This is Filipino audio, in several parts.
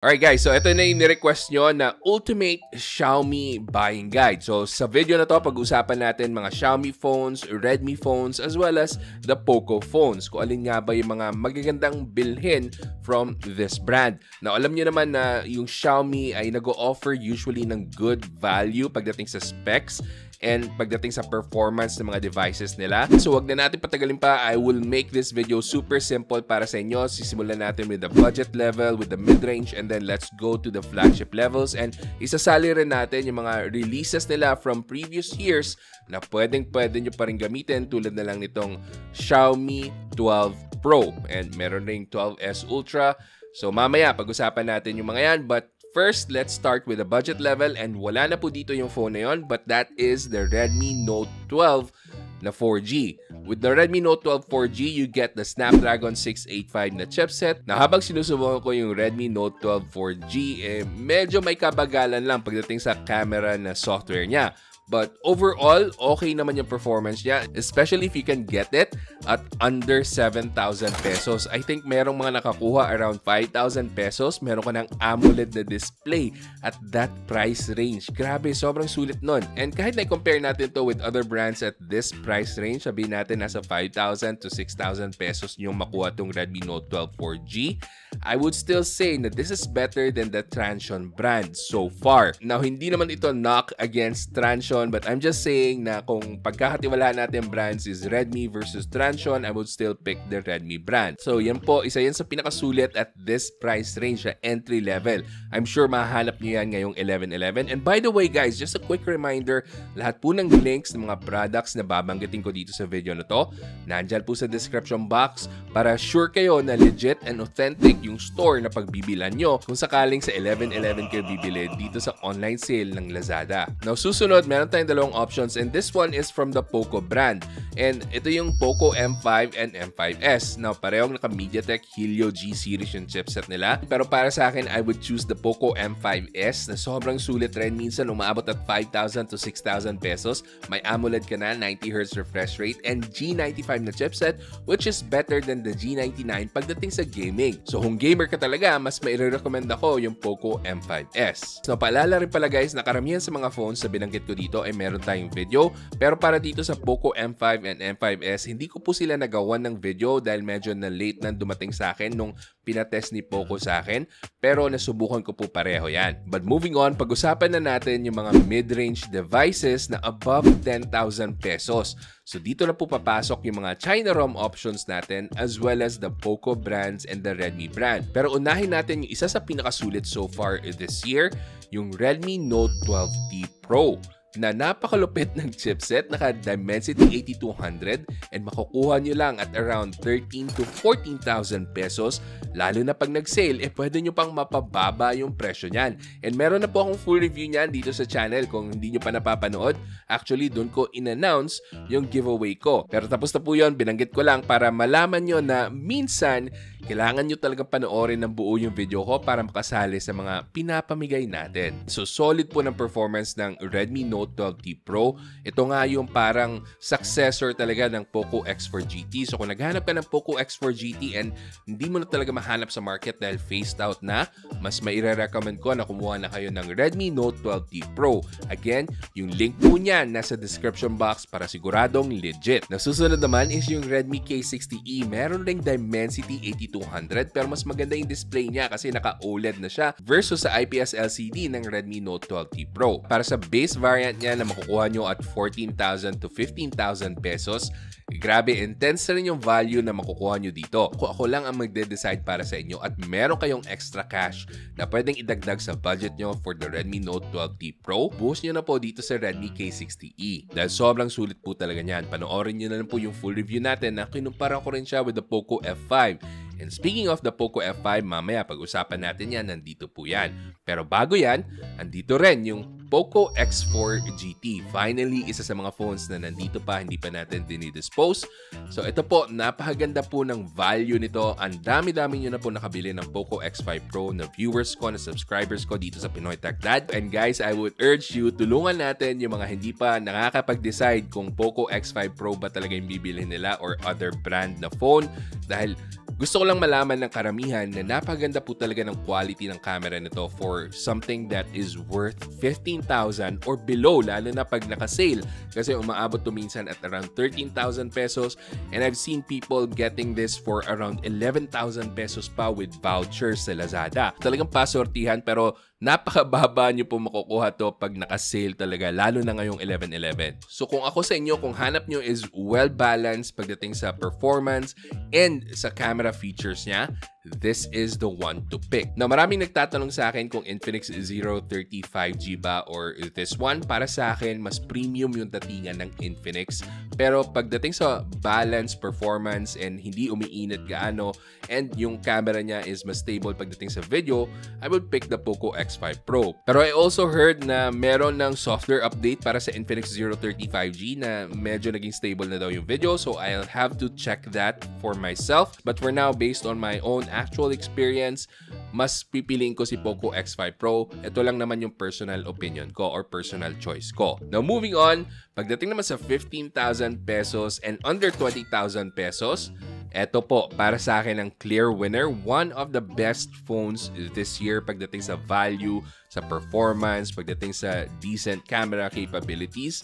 Alright guys, so ito na yung ni-request nyo na Ultimate Xiaomi Buying Guide. So sa video na to, pag-usapan natin mga Xiaomi phones, Redmi phones, as well as the Poco phones. Kung alin nga ba yung mga magagandang bilhin from this brand. Now alam nyo naman na yung Xiaomi ay nag-o-offer usually ng good value pagdating sa specs and pagdating sa performance ng mga devices nila. So wag na natin patagalin pa. I will make this video super simple para sa inyo. Sisimulan natin with the budget level, with the mid-range, and then let's go to the flagship levels. And isasali rin natin yung mga releases nila from previous years na pwede nyo pa rin gamitin, tulad na lang nitong Xiaomi 12 Pro. And meron ring 12S Ultra. So mamaya pag-usapan natin yung mga yan. But first, let's start with the budget level, and wala na po dito yung phone na yun, but that is the Redmi Note 12 na 4G. With the Redmi Note 12 4G, you get the Snapdragon 685 na chipset, na habang sinusubukan ko yung Redmi Note 12 4G, medyo may kabagalan lang pagdating sa camera na software niya. But overall, okay naman yung performance niya, especially if you can get it at under 7,000 pesos. I think merong mga nakakuha around 5,000 pesos. Meron ka ng AMOLED na display at that price range. Grabe, sobrang sulit nun. And kahit na-compare natin to with other brands at this price range, sabihin natin nasa 5,000 to 6,000 pesos yung makuha tong Redmi Note 12 4G, I would still say na this is better than the Transsion brand so far. Now, hindi naman ito knock against Transsion, but I'm just saying na kung pagkakatiwalaan natin brands is Redmi versus Transsion, I would still pick the Redmi brand. So yan po, isa yan sa pinakasulit at this price range na entry level. I'm sure mahanap nyo yan ngayong 11/11. And by the way guys, just a quick reminder, lahat po ng links ng mga products na babanggitin ko dito sa video na to, nandyan po sa description box para sure kayo na legit and authentic yung store na pagbibilan nyo kung sakaling sa 11/11 kayo bibili dito sa online sale ng Lazada. Now susunod, meron tayong dalawang options, and this one is from the Poco brand. And ito yung Poco M5 and M5S. Now parehong naka MediaTek Helio G series yung chipset nila. Pero para sa akin, I would choose the Poco M5S na sobrang sulit rin. Minsan umaabot at 5,000 to 6,000 pesos. May AMOLED ka na, 90Hz refresh rate, and G95 na chipset, which is better than the G99 pagdating sa gaming. So kung gamer ka talaga, mas mai-recommend ako yung Poco M5S. So paalala rin pala guys na karamihan sa mga phones na binanggit ko dito ay meron tayong video. Pero para dito sa Poco M5 and M5S, hindi ko po sila nagawan ng video dahil medyo na late na dumating sa akin nung pinatest ni Poco sa akin. Pero nasubukan ko po pareho yan. But moving on, pag-usapan na natin yung mga mid-range devices na above 10,000 pesos. So dito na po papasok yung mga China ROM options natin as well as the Poco brands and the Redmi brand. Pero unahin natin yung isa sa pinakasulit so far this year, yung Redmi Note 12T Pro na napakalupit ng chipset, naka Dimensity 8200, and makukuha nyo lang at around 13,000 to 14,000 pesos. Lalo na pag nag-sale, pwede nyo pang mapababa yung presyo nyan. And meron na po akong full review nyan dito sa channel. Kung hindi nyo pa napapanood, actually doon ko in-announce yung giveaway ko. Pero tapos na po yun, binanggit ko lang para malaman nyo na minsan, kailangan nyo talagang panoorin ng buo yung video ko para makasali sa mga pinapamigay natin. So solid po ng performance ng Redmi Note 12T Pro. Ito nga yung parang successor talaga ng Poco X4 GT. So kung naghanap ka ng Poco X4 GT and hindi mo na talaga mahanap sa market dahil phased out na, mas maire-recommend ko na kumuha na kayo ng Redmi Note 12T Pro. Again, yung link po niyan nasa description box para siguradong legit. Nasusunod naman is yung Redmi K60E. Meron ring Dimensity 8200 pero mas maganda yung display niya kasi naka-OLED na siya versus sa IPS LCD ng Redmi Note 12T Pro. Para sa base variant niya na makukuha nyo at 14,000 to 15,000 pesos, grabe, intense rin yung value na makukuha nyo dito. Kung ako lang ang magde-decide para sa inyo at meron kayong extra cash na pwedeng idagdag sa budget nyo for the Redmi Note 12T Pro, buhos nyo na po dito sa Redmi K60E. Dahil sobrang sulit po talaga niyan. Panoorin nyo na lang po yung full review natin na kinumpara ko rin siya with the Poco F5. And speaking of the Poco F5, mamaya pag-usapan natin yan, nandito po yan. Pero bago yan, andito rin yung Poco X4 GT. Finally, isa sa mga phones na nandito pa, hindi pa natin dinidispose. So ito po, napakaganda po ng value nito. Ang dami-dami nyo na po nakabili ng Poco X5 Pro na viewers ko, na subscribers ko dito sa Pinoy Techdad. And guys, I would urge you, tulungan natin yung mga hindi pa nakakapag-decide kung Poco X5 Pro ba talaga yung bibili nila or other brand na phone. Dahil Gusto ko lang malaman ng karamihan na napaganda po talaga ng quality ng camera nito for something that is worth 15,000 or below, lalo na pag naka-sale. Kasi umaabot to minsan at around 13,000 pesos and I've seen people getting this for around 11,000 pesos pa with vouchers sa Lazada. Talagang pasortihan pero napakababa nyo po makukuha to pag naka-sale talaga, lalo na ngayong 11/11. So kung ako sa inyo, kung hanap nyo is well-balanced pagdating sa performance and sa camera features niya, this is the one to pick. Now, maraming nagtatanong sa akin kung Infinix 030 5G ba or this one. Para sa akin, mas premium yung datingan ng Infinix. Pero pagdating sa balance, performance, and hindi umiinit gaano, and yung camera niya is mas stable pagdating sa video, I would pick the Poco X5 Pro. Pero I also heard na meron ng software update para sa Infinix 030 5G na medyo naging stable na daw yung video. So I'll have to check that for myself. But for now, based on my own actual experience, mas pipiliin ko si Poco X5 Pro. Ito lang naman yung personal opinion ko or personal choice ko. Now moving on, pagdating naman sa 15,000 pesos and under 20,000 pesos, eto po, para sa akin ang clear winner. One of the best phones this year pagdating sa value, sa performance, pagdating sa decent camera capabilities.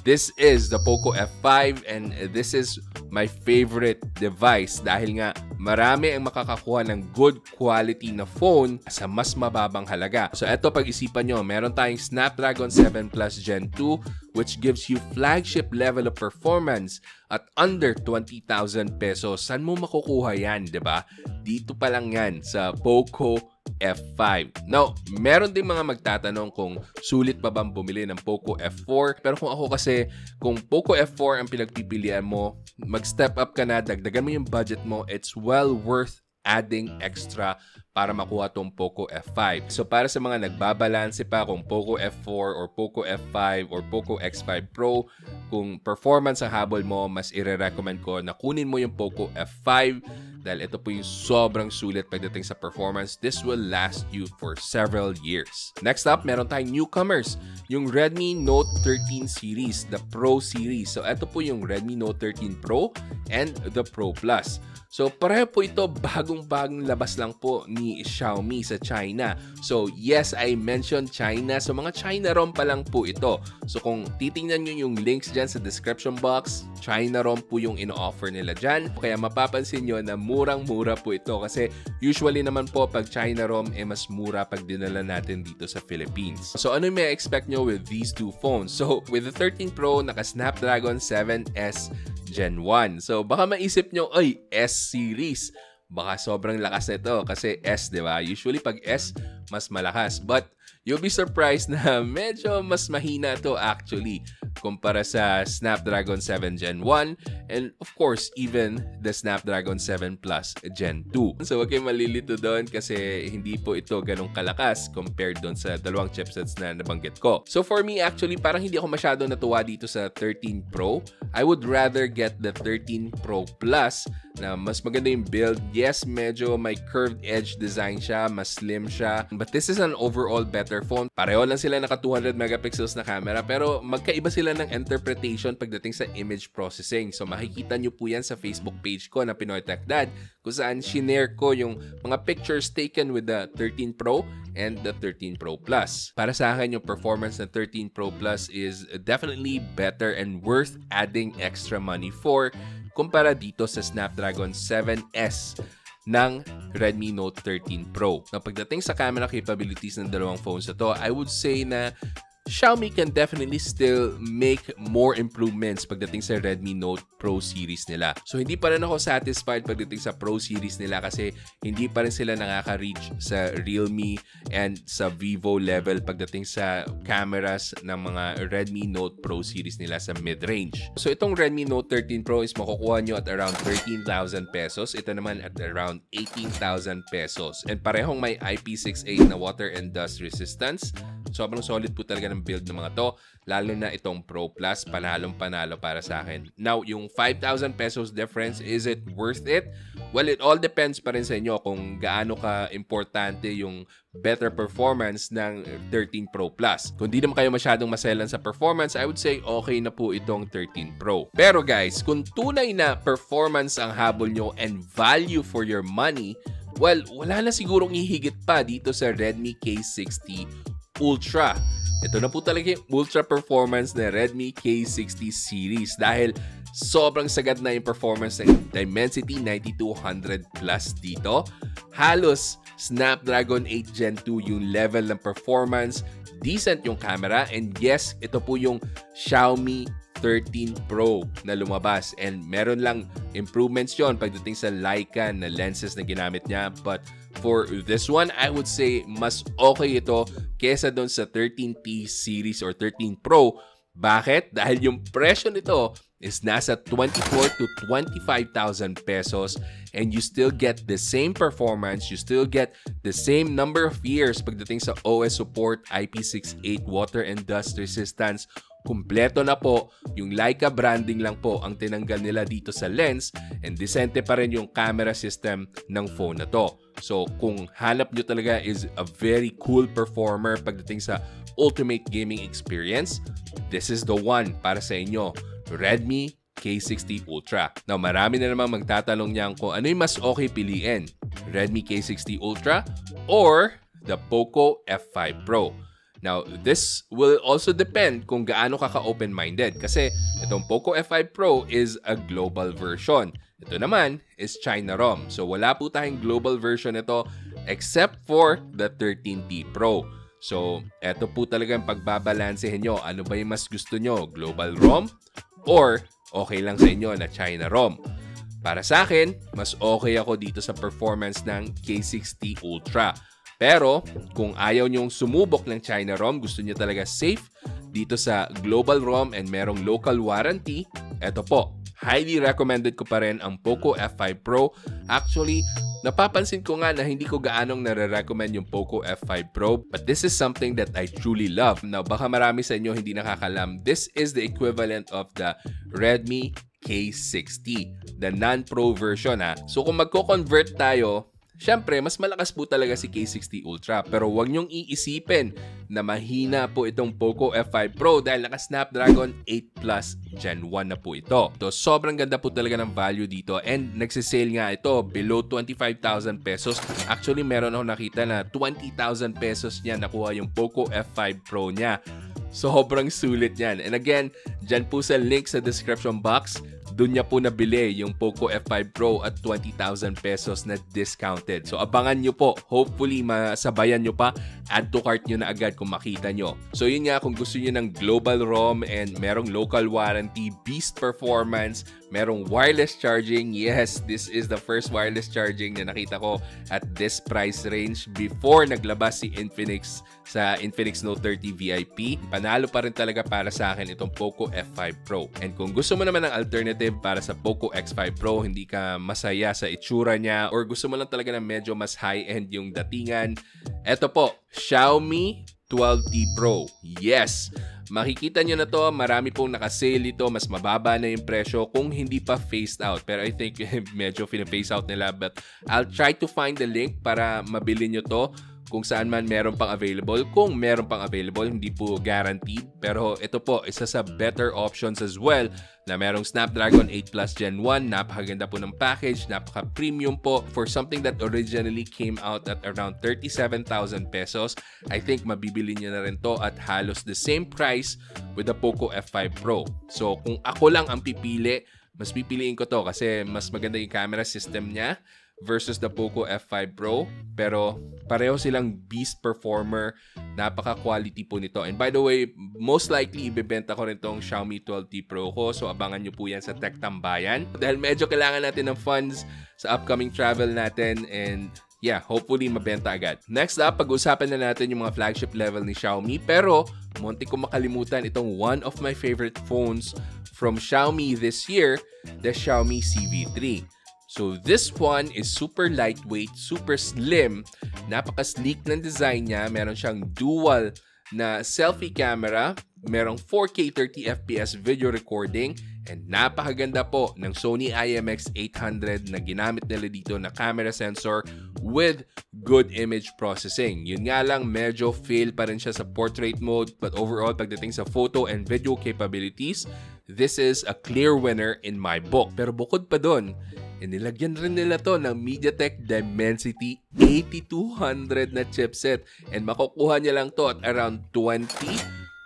This is the Poco F5 and this is my favorite device dahil nga marami ang makakakuha ng good quality na phone sa mas mababang halaga. So eto, pag-isipan nyo, meron tayong Snapdragon 7 Plus Gen 2 which gives you flagship level of performance at under 20,000 pesos. Saan mo makukuha yan, diba? Dito pa lang yan sa Poco F5. Now, meron din mga magtatanong kung sulit pa bang bumili ng Poco F4. Pero kung ako kasi, kung Poco F4 ang pinagpipilian mo, mag-step up ka na, dagdagan mo yung budget mo, it's well worth adding extra para makuha tong Poco F5. So para sa mga nagbabalanse pa kung Poco F4 or Poco F5 or Poco X5 Pro, kung performance ang habol mo, mas i-recommend ko na kunin mo yung Poco F5 dahil ito po yung sobrang sulit pagdating sa performance. This will last you for several years. Next up, meron tayong newcomers, yung Redmi Note 13 series, the Pro series. So ito po yung Redmi Note 13 Pro and the Pro Plus. So pareho po ito, bagong-bagong labas lang po ni Xiaomi sa China. So yes, I mentioned China. So mga China ROM pa lang po ito. So kung titingnan nyo yung links dyan sa description box, China ROM po yung ino-offer nila dyan. Kaya mapapansin nyo na murang-mura po ito kasi usually naman po pag China ROM mas mura pag dinala natin dito sa Philippines. So ano yung may expect nyo with these two phones? So with the 13 Pro, naka Snapdragon 7S Gen 1. So baka maisip nyo, ay, S series. Baka sobrang lakas nito kasi S, di ba? Usually pag S, mas malakas. But you'll be surprised na medyo mas mahina to actually kumpara sa Snapdragon 7 Gen 1 and of course even the Snapdragon 7 Plus Gen 2. So wag kayong malilito doon kasi hindi po ito ganong kalakas compared doon sa dalawang chipsets na nabanggit ko. So for me actually parang hindi ako masyado natuwa dito sa 13 Pro. I would rather get the 13 Pro Plus na mas maganda yung build. Yes, medyo may curved edge design siya, mas slim siya. But this is an overall better phone. Pareho lang sila naka 200 megapixels na camera pero magkaiba sila ng interpretation pagdating sa image processing. So makikita nyo po yan sa Facebook page ko na Pinoy Techdad kung saan shinare ko yung mga pictures taken with the 13 Pro and the 13 Pro Plus. Para sa akin, yung performance ng 13 Pro Plus is definitely better and worth adding extra money for kumpara dito sa Snapdragon 7S ng Redmi Note 13 Pro. Now, pagdating sa camera capabilities ng dalawang phones na to, I would say na Xiaomi can definitely still make more improvements pagdating sa Redmi Note Pro series nila. So hindi pa rin ako satisfied pagdating sa Pro series nila kasi hindi pa rin sila nakaka-reach sa Realme and sa Vivo level pagdating sa cameras ng mga Redmi Note Pro series nila sa mid-range. So itong Redmi Note 13 Pro is makukuha nyo at around 13,000 pesos. Ito naman at around 18,000 pesos. And parehong may IP68 na water and dust resistance. sobrang solid po talaga ng build ng mga to. Lalo na itong Pro Plus, panalong-panalo para sa akin. Now, yung 5,000 pesos difference, is it worth it? Well, it all depends pa rin sa inyo kung gaano ka-importante yung better performance ng 13 Pro Plus. Kung di naman kayo masyadong maselan sa performance, I would say okay na po itong 13 Pro. Pero guys, kung tunay na performance ang habol nyo and value for your money, well, wala na sigurong ihigit pa dito sa Redmi K60 Ultra. Ito na po talaga yung ultra performance na Redmi K60 series dahil sobrang sagad na yung performance ng Dimensity 9200 Plus dito. Halos Snapdragon 8 Gen 2 yung level ng performance, decent yung camera, and yes, ito po yung Xiaomi 13 Pro na lumabas, and meron lang improvements yon pagdating sa Leica na lenses na ginamit niya, but for this one, I would say mas okay ito kesa doon sa 13T series or 13 Pro. Bakit? Dahil yung presyo nito is nasa 24 to 25,000 pesos and you still get the same performance, you still get the same number of years pagdating sa OS support, IP68 water and dust resistance. Kumpleto na po, yung Leica branding lang po ang tinanggal nila dito sa lens, and decente pa rin yung camera system ng phone na to. So kung hanap nyo talaga is a very cool performer pagdating sa ultimate gaming experience, this is the one para sa inyo, Redmi K60 Ultra. Now, marami na namang magtatanong niyan kung ano yung mas okay piliin, Redmi K60 Ultra or the Poco F5 Pro. Now, this will also depend kung gaano ka ka-open-minded kasi itong Poco F5 Pro is a global version. Ito naman is China ROM. So, wala po tayong global version nito except for the 13T Pro. So, eto po talaga ang pagbabalansehin nyo. Ano ba yung mas gusto nyo? Global ROM or okay lang sa inyo na China ROM? Para sa akin, mas okay ako dito sa performance ng K60 Ultra. Pero kung ayaw nyong sumubok ng China ROM, gusto nyo talaga safe dito sa global ROM and merong local warranty, eto po, highly recommended ko pa rin ang Poco F5 Pro. Actually, napapansin ko nga na hindi ko gaanong nare-recommend yung Poco F5 Pro, but this is something that I truly love. Now, baka marami sa inyo hindi nakakalam, this is the equivalent of the Redmi K60, the non-Pro version ha. So kung magko-convert tayo, syempre, mas malakas po talaga si K60 Ultra, pero huwag niyong iisipin na mahina po itong Poco F5 Pro dahil naka-Snapdragon 8 Plus Gen 1 na po ito. So, sobrang ganda po talaga ng value dito and nagsisale nga ito below 25,000 pesos. Actually, meron ako nakita na 20,000 pesos niya nakuha yung Poco F5 Pro niya. Sobrang sulit yan. And again, dyan po sa link sa description box, doon niya po nabili yung Poco F5 Pro at 20,000 pesos na discounted. So abangan nyo po. Hopefully masabayan nyo pa. Add to cart nyo na agad kung makita nyo. So yun nga, kung gusto nyo ng global ROM and merong local warranty, beast performance, merong wireless charging. Yes, this is the first wireless charging na nakita ko at this price range before naglabas si Infinix sa Infinix Note 30 VIP. Panalo pa rin talaga para sa akin itong Poco F5 Pro. And kung gusto mo naman ng alternative para sa Poco X5 Pro, hindi ka masaya sa itsura niya or gusto mo lang talaga ng medyo mas high-end yung datingan, eto po, Xiaomi 12T Pro. Yes! Makikita nyo na to, marami pong nakasale ito, mas mababa na yung presyo kung hindi pa phased out. Pero I think medyo phase out nila, but I'll try to find the link para mabili nyo to kung saan man meron pang available. Kung meron pang available, hindi po guaranteed. Pero ito po, isa sa better options as well na merong Snapdragon 8 Plus Gen 1. Napakaganda po ng package, napaka-premium po for something that originally came out at around 37,000 pesos. I think mabibili niyo na rin to at halos the same price with the Poco F5 Pro. So kung ako lang ang pipili, mas pipiliin ko to kasi mas maganda yung camera system niya versus the Poco F5 Pro. Pero pareho silang beast performer. Napaka-quality po nito. And by the way, most likely ibebenta ko rin tong Xiaomi 12T Pro ko. So abangan nyo po yan sa Tech Tambayan. Dahil medyo kailangan natin ng funds sa upcoming travel natin. And yeah, hopefully mabenta agad. Next up, pag-usapan na natin yung mga flagship level ni Xiaomi. Pero munti ko makalimutan itong one of my favorite phones from Xiaomi this year, the Xiaomi CV3. So this one is super lightweight, super slim, napaka-sleek ng design niya. Meron siyang dual na selfie camera, merong 4K 30fps video recording, and napakaganda po ng Sony IMX800 na ginamit nila dito na camera sensor with good image processing. Yun nga lang, medyo fail pa rin siya sa portrait mode, but overall pagdating sa photo and video capabilities, this is a clear winner in my book. Pero bukod pa dun, nilagyan rin nila to ng MediaTek Dimensity 8200 na chipset, and makukuha niya lang to at around 20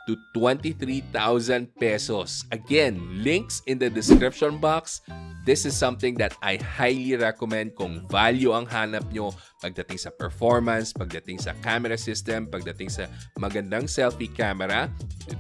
to 23,000 pesos. Again, links in the description box. This is something that I highly recommend kung value ang hanap nyo pagdating sa performance, pagdating sa camera system, pagdating sa magandang selfie camera.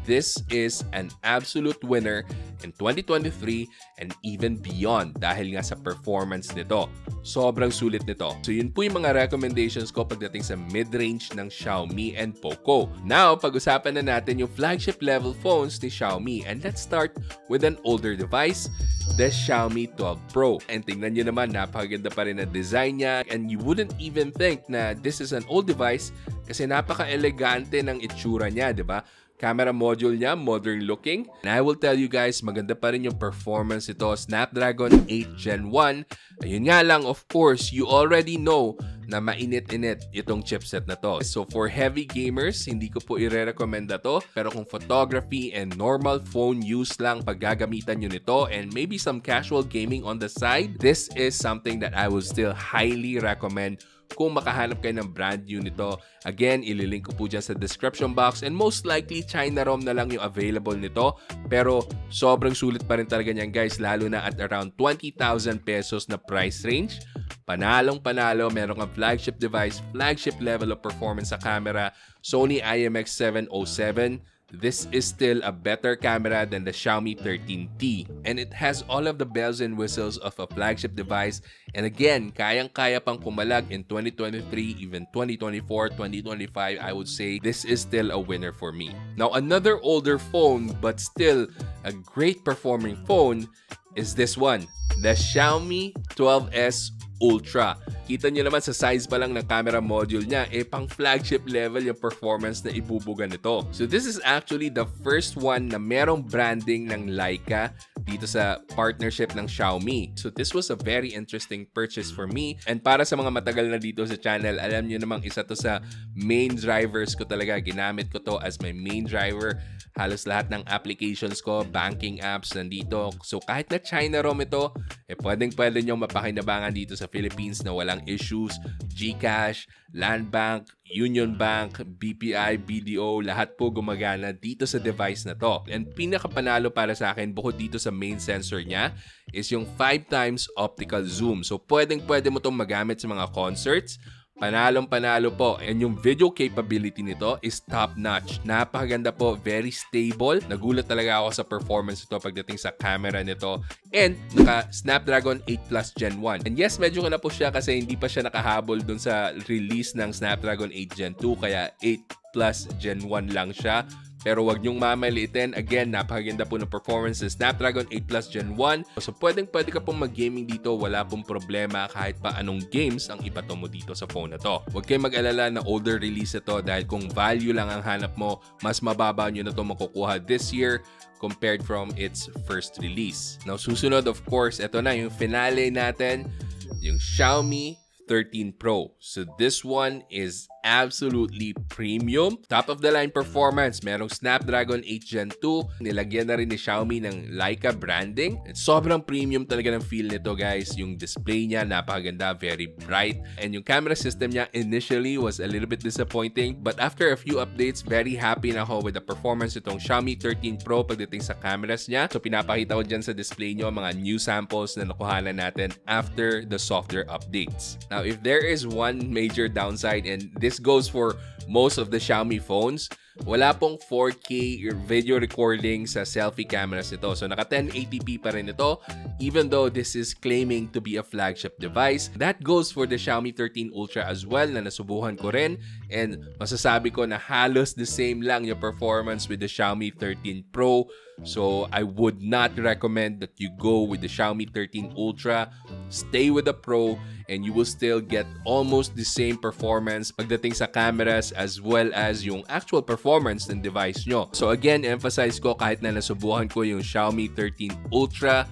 This is an absolute winner in 2023 and even beyond dahil nga sa performance nito. Sobrang sulit nito. So yun po yung mga recommendations ko pagdating sa mid-range ng Xiaomi and Poco. Now, pag-usapan na natin yung flagship level phones ni Xiaomi, and let's start with an older device, the Xiaomi 12 Pro. And tingnan nyo naman, napakaganda pa rin ang design niya, and you wouldn't even think na this is an old device kasi napaka-elegante ng itsura niya, di ba? Camera module niya, modern looking. And I will tell you guys, maganda pa rin yung performance ito. Snapdragon 8 Gen 1. Ayun nga lang, of course, you already know na mainit-init itong chipset na to. So for heavy gamers, hindi ko po i-recommend na to. Pero kung photography and normal phone use lang pag gagamitan nyo nito and maybe some casual gaming on the side, this is something that I would still highly recommend kung makahanap kayo ng brand new nito. Again, ililink ko po dyan sa description box, and most likely China ROM na lang yung available nito, pero sobrang sulit pa rin talaga niyan guys, lalo na at around 20,000 pesos na price range. Panalong panalo, meron kang flagship device, flagship level of performance sa camera, Sony IMX707. This is still a better camera than the Xiaomi 13T, and it has all of the bells and whistles of a flagship device. And again, kayang-kaya pang pumalag in 2023, even 2024, 2025. I would say this is still a winner for me. Now, another older phone but still a great performing phone is this one, the Xiaomi 12S Ultra. Kita nyo naman sa size pa lang ng camera module niya, pang flagship level yung performance na ibubuga nito. So this is actually the first one na merong branding ng Leica dito sa partnership ng Xiaomi. So this was a very interesting purchase for me. And para sa mga matagal na dito sa channel, alam nyo namang isa to sa main drivers ko talaga. Ginamit ko to as my main driver. Halos lahat ng applications ko, banking apps nandito. So kahit na China ROM ito, pwedeng-pwede nyo mapakinabangan dito sa Philippines na walang issues. GCash, Land Bank, Union Bank, BPI, BDO, lahat po gumagana dito sa device na to. And pinakapanalo para sa akin, bukod dito sa main sensor niya, is yung 5x optical zoom. So pwedeng-pwede mo itong magamit sa mga concerts. Panalong-panalo po. And yung video capability nito is top-notch. Napakaganda po. Very stable. Nagulat talaga ako sa performance nito pagdating sa camera nito. And naka Snapdragon 8 Plus Gen 1. And yes, medyo ka na po siya kasi hindi pa siya nakahabol dun sa release ng Snapdragon 8 Gen 2. Kaya 8 Plus Gen 1 lang siya. Pero wag niyong mamaliitin. Again, napakaganda po ng performance ng Snapdragon 8 Plus Gen 1. So pwedeng-pwede ka pong mag-gaming dito. Wala pong problema kahit pa anong games ang ibato mo dito sa phone na to. Huwag kayong mag-alala na older release ito dahil kung value lang ang hanap mo, mas mababa nyo na ito makukuha this year compared from its first release. Now, susunod, of course, ito na yung finale natin, yung Xiaomi 13 Pro. So this one is absolutely premium. Top of the line performance. Merong Snapdragon 8 Gen 2. Nilagyan na rin ni Xiaomi ng Leica branding. At sobrang premium talaga ng feel nito guys. Yung display niya napakaganda, very bright. And yung camera system niya initially was a little bit disappointing. But after a few updates, very happy na ako with the performance itong Xiaomi 13 Pro pagdating sa cameras niya. So pinapakita ko dyan sa display nyo mga new samples na nakuhanan natin after the software updates. Now, if there is one major downside, and this goes for most of the Xiaomi phones, wala pong 4K video recording sa selfie cameras nito. So naka 1080p pa rin ito even though this is claiming to be a flagship device. That goes for the Xiaomi 13 Ultra as well na nasubukan ko rin, and masasabi ko na halos the same lang yung performance with the Xiaomi 13 Pro. So I would not recommend that you go with the Xiaomi 13 Ultra. Stay with the Pro and you will still get almost the same performance pagdating sa cameras as well as yung actual performance performance ng device nyo. So again, emphasize ko kahit na nasubukan ko yung Xiaomi 13 Ultra,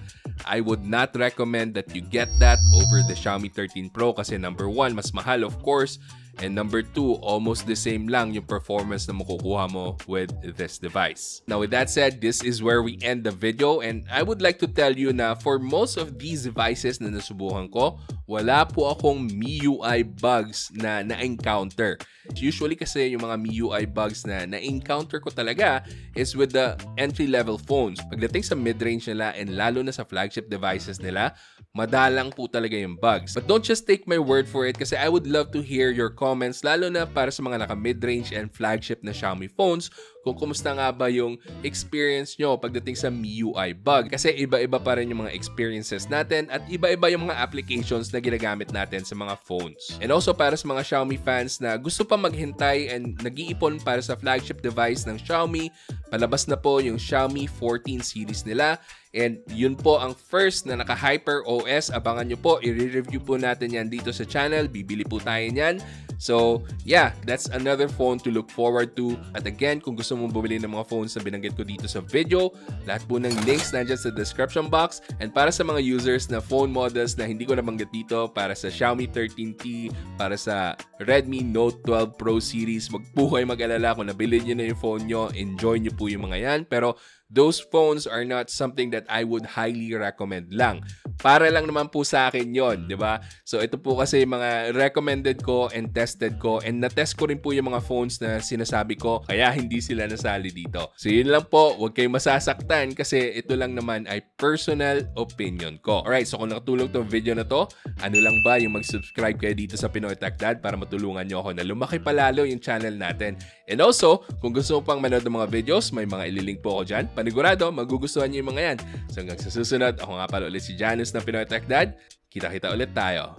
I would not recommend that you get that over the Xiaomi 13 Pro kasi number 1, mas mahal of course, and number 2, almost the same lang yung performance na makukuha mo with this device. Now with that said, this is where we end the video, and I would like to tell you na for most of these devices na nasubukan ko, wala po akong MIUI bugs na na-encounter. Usually kasi yung mga MIUI bugs na na-encounter ko talaga is with the entry-level phones. Pagdating sa mid-range nila and lalo na sa flagship devices nila, madalang po talaga yung bugs. But don't just take my word for it kasi I would love to hear your comments lalo na para sa mga naka-mid-range and flagship na Xiaomi phones kung kumusta nga ba yung experience nyo pagdating sa MIUI bug. Kasi iba-iba pa rin yung mga experiences natin at iba-iba yung mga applications na ginagamit natin sa mga phones. And also para sa mga Xiaomi fans na gusto pa maghintay and nag-iipon para sa flagship device ng Xiaomi, palabas na po yung Xiaomi 14 series nila. And yun po ang first na naka-Hyper OS. Abangan nyo po, i-review po natin yan dito sa channel. Bibili po tayo niyan. So, yeah, that's another phone to look forward to. At again, kung gusto mong bumili ng mga phones na binanggit ko dito sa video, lahat po ng links nandyan sa description box. And para sa mga users na phone models na hindi ko nabanggit dito, para sa Xiaomi 13T, para sa Redmi Note 12 Pro series, wag po kayo mag-alala kung nabili nyo na yung phone nyo, enjoy nyo po yung mga yan. Pero those phones are not something that I would highly recommend lang. Para lang naman po sa akin yon, di ba? So ito po kasi mga recommended ko and tested ko and na-test ko rin po yung mga phones na sinasabi ko kaya hindi sila nasali dito. So yun lang po, huwag kayong masasaktan kasi ito lang naman ay personal opinion ko. Alright, so kung nakatulong tong video na to, ano lang ba yung mag-subscribe kayo dito sa Pinoy Techdad para matulungan nyo ako na lumaki palalo yung channel natin. And also, kung gusto mo pang manood ng mga videos, may mga ililink po ako dyan. Panigurado, magugustuhan niyo yung mga yan. So hanggang sa susunod, ako nga pala ulit si Janus ng Pinoy Techdad. Kita-kita ulit tayo.